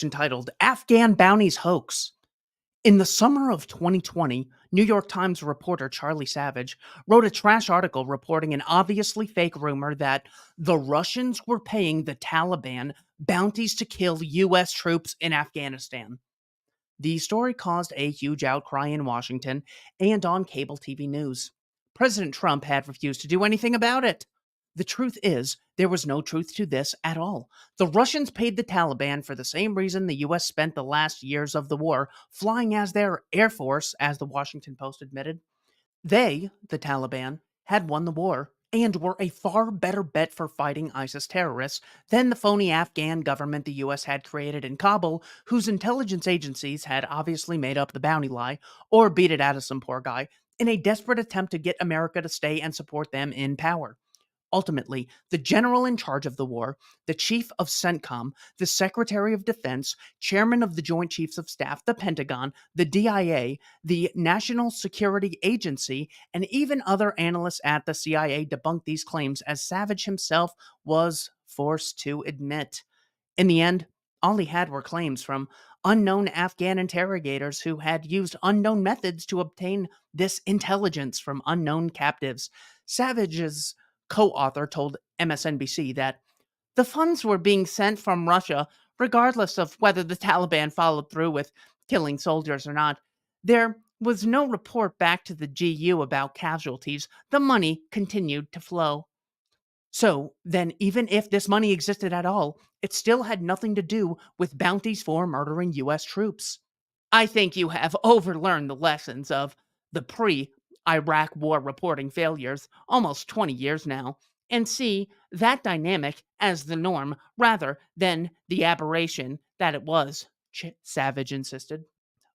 entitled Afghan Bounties Hoax. In the summer of 2020, New York Times reporter Charlie Savage wrote a trash article reporting an obviously fake rumor that the Russians were paying the Taliban bounties to kill U.S. troops in Afghanistan. The story caused a huge outcry in Washington and on cable TV news. President Trump had refused to do anything about it. The truth is, there was no truth to this at all. The Russians paid the Taliban for the same reason the US spent the last years of the war flying as their air force, as the Washington Post admitted. They, the Taliban, had won the war and were a far better bet for fighting ISIS terrorists than the phony Afghan government the US had created in Kabul, whose intelligence agencies had obviously made up the bounty lie or beat it out of some poor guy in a desperate attempt to get America to stay and support them in power. Ultimately, the general in charge of the war, the chief of CENTCOM, the Secretary of Defense, chairman of the Joint Chiefs of Staff, the Pentagon, the DIA, the National Security Agency, and even other analysts at the CIA debunked these claims, as Savage himself was forced to admit. In the end, all he had were claims from unknown Afghan interrogators who had used unknown methods to obtain this intelligence from unknown captives. Savage's co-author told MSNBC that the funds were being sent from Russia regardless of whether the Taliban followed through with killing soldiers or not. There was no report back to the GU about casualties. The money continued to flow. So then, even if this money existed at all, it still had nothing to do with bounties for murdering US troops. I think you have overlearned the lessons of the pre-Iraq war reporting failures almost 20 years now, and see that dynamic as the norm rather than the aberration that it was, Savage insisted.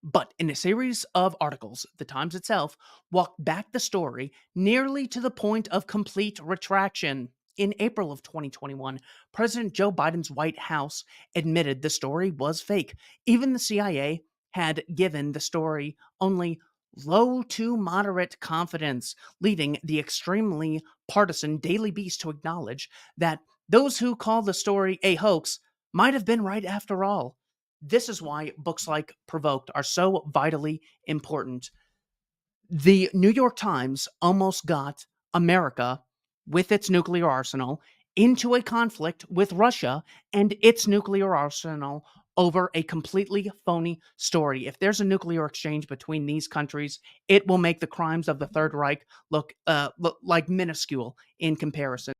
But in a series of articles, the Times itself walked back the story nearly to the point of complete retraction. In April of 2021, President Joe Biden's White House admitted the story was fake. Even the CIA had given the story only low to moderate confidence, leading the extremely partisan Daily Beast to acknowledge that those who call the story a hoax might have been right after all. This is why books like Provoked are so vitally important. The New York Times almost got America, with its nuclear arsenal, into a conflict with Russia and its nuclear arsenal over a completely phony story. If there's a nuclear exchange between these countries, it will make the crimes of the Third Reich look like minuscule in comparison.